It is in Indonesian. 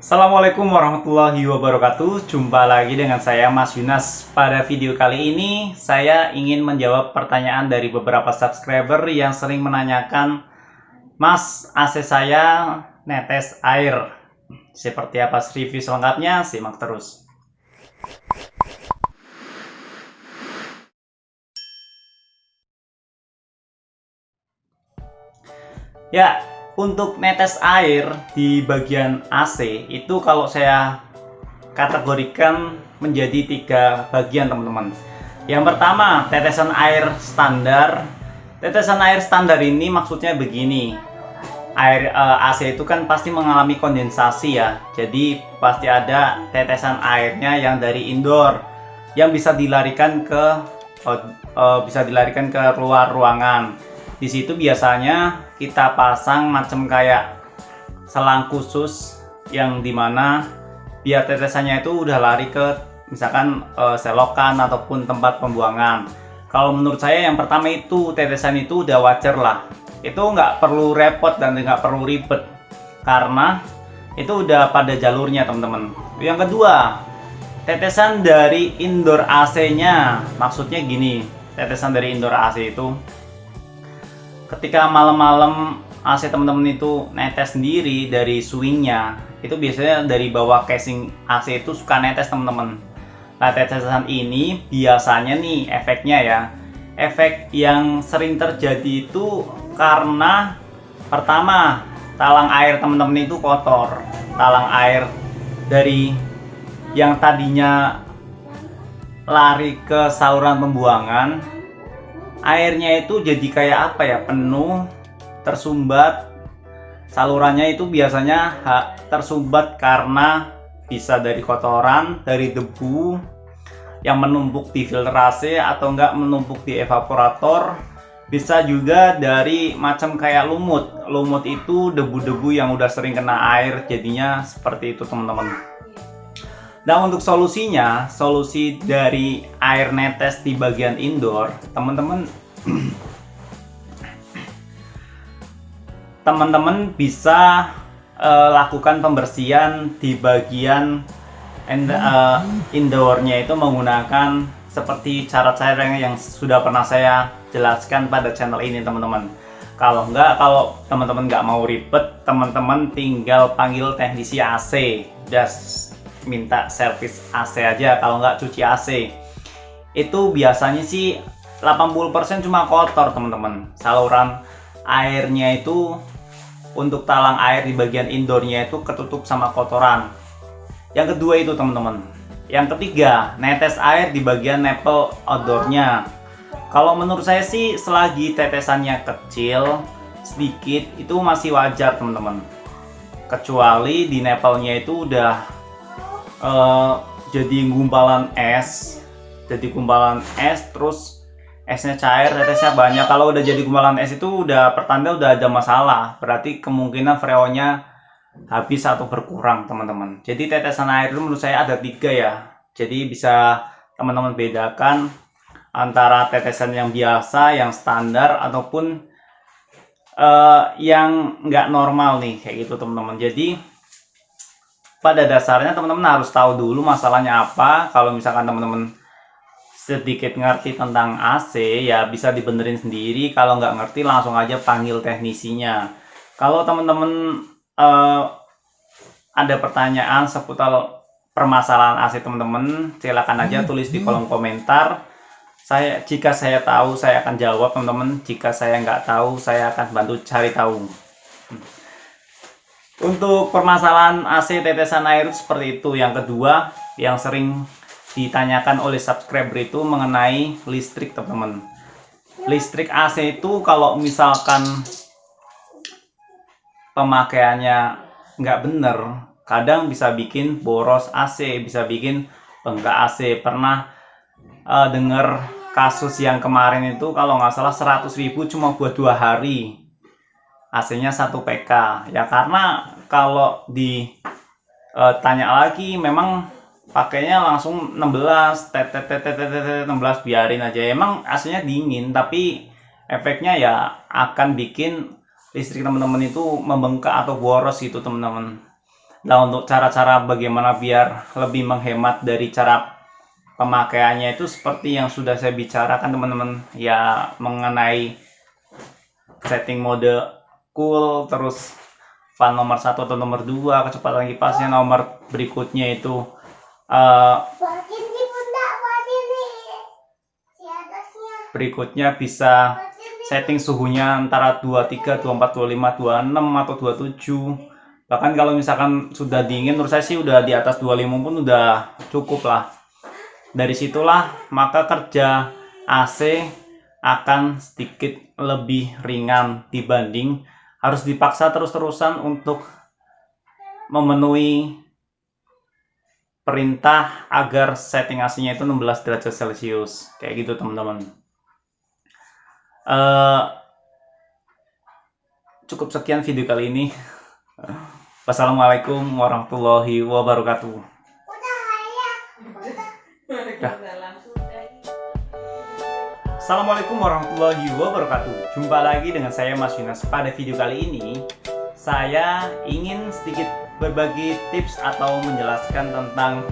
Assalamualaikum warahmatullahi wabarakatuh. Jumpa lagi dengan saya Mas Yunas. Pada video kali ini saya ingin menjawab pertanyaan dari beberapa subscriber yang sering menanyakan, Mas, AC saya netes air. Seperti apa review selengkapnya? Simak terus. Ya, untuk netes air di bagian AC itu kalau saya kategorikan menjadi 3 bagian, teman-teman. Yang pertama, tetesan air standar. Tetesan air standar ini maksudnya begini. Air AC itu kan pasti mengalami kondensasi ya. Jadi pasti ada tetesan airnya yang dari indoor yang bisa dilarikan ke luar ruangan. Di situ biasanya kita pasang macam kayak selang khusus yang dimana biar tetesannya itu udah lari ke misalkan selokan ataupun tempat pembuangan. Kalau menurut saya yang pertama itu tetesan itu udah wajar lah, itu nggak perlu repot dan nggak perlu ribet karena itu udah pada jalurnya, teman-teman. Yang kedua, tetesan dari indoor AC-nya. Maksudnya gini, tetesan dari indoor AC itu ketika malam-malam AC teman-teman itu netes sendiri dari swingnya, itu biasanya dari bawah casing AC itu suka netes, teman-teman. Nah, tetesan ini biasanya nih efeknya ya, efek yang sering terjadi itu karena pertama, talang air teman-teman itu kotor. Talang air dari yang tadinya lari ke saluran pembuangan, airnya itu jadi kayak apa ya, penuh, tersumbat. Salurannya itu biasanya tersumbat karena bisa dari kotoran, dari debu yang menumpuk di filtrase atau enggak menumpuk di evaporator. Bisa juga dari macam kayak lumut. Lumut itu debu-debu yang udah sering kena air, jadinya seperti itu, teman-teman. Nah, untuk solusinya, solusi dari air netes di bagian indoor, teman-teman bisa lakukan pembersihan di bagian indoornya itu menggunakan seperti cara-cara yang sudah pernah saya jelaskan pada channel ini, teman-teman. Kalau teman-teman nggak mau ribet, teman-teman tinggal panggil teknisi AC, just minta servis AC aja. Kalau nggak cuci AC, itu biasanya sih 80% cuma kotor, teman-teman. Saluran airnya itu untuk talang air di bagian indoornya itu ketutup sama kotoran. Yang kedua itu, teman-teman. Yang ketiga, netes air di bagian nipple outdoornya. Kalau menurut saya sih selagi tetesannya kecil sedikit itu masih wajar, teman-teman. Kecuali di nipple-nya itu udah jadi gumpalan es, terus esnya cair, tetesnya banyak. Kalau udah jadi gumpalan es itu udah pertanda udah ada masalah, berarti kemungkinan freonnya habis atau berkurang, teman-teman. Jadi tetesan air itu menurut saya ada 3 ya. Jadi bisa teman-teman bedakan antara tetesan yang biasa, yang standar, ataupun yang nggak normal nih, kayak gitu, teman-teman. Jadi pada dasarnya teman-teman harus tahu dulu masalahnya apa. Kalau misalkan teman-teman sedikit ngerti tentang AC, ya bisa dibenerin sendiri. Kalau nggak ngerti, langsung aja panggil teknisinya. Kalau teman-teman ada pertanyaan seputar permasalahan AC teman-teman, silakan aja tulis di kolom komentar. Jika saya tahu, saya akan jawab, teman-teman. Jika saya nggak tahu, saya akan bantu cari tahu. Untuk permasalahan AC tetesan air seperti itu. Yang kedua, yang sering ditanyakan oleh subscriber itu mengenai listrik, teman-teman. Listrik AC itu kalau misalkan pemakaiannya nggak bener, kadang bisa bikin boros AC, bisa bikin bengkak AC. Pernah dengar kasus yang kemarin itu kalau nggak salah 100.000 cuma buat 2 hari, AC-nya 1 PK ya. Karena kalau ditanya lagi, memang pakainya langsung 16 16, biarin aja. Emang AC-nya dingin, tapi efeknya ya akan bikin listrik teman-teman itu membengkak atau boros gitu, teman-teman. Nah, untuk cara-cara bagaimana biar lebih menghemat dari cara pemakaiannya itu seperti yang sudah saya bicarakan teman-teman, ya mengenai setting mode cool, terus fan nomor 1 atau nomor 2, kecepatan kipasnya, nomor berikutnya itu berikutnya bisa setting suhunya antara 23, 24, 25, 26 atau 27. Bahkan kalau misalkan sudah dingin, menurut saya sih udah di atas 25 pun udah cukup lah. Dari situlah maka kerja AC akan sedikit lebih ringan dibanding harus dipaksa terus-terusan untuk memenuhi perintah agar setting AC-nya itu 16 derajat Celcius. Kayak gitu teman-teman. Cukup sekian video kali ini. Wassalamualaikum warahmatullahi wabarakatuh. Assalamualaikum warahmatullahi wabarakatuh. Jumpa lagi dengan saya Mas Yunas. Pada video kali ini saya ingin sedikit berbagi tips atau menjelaskan tentang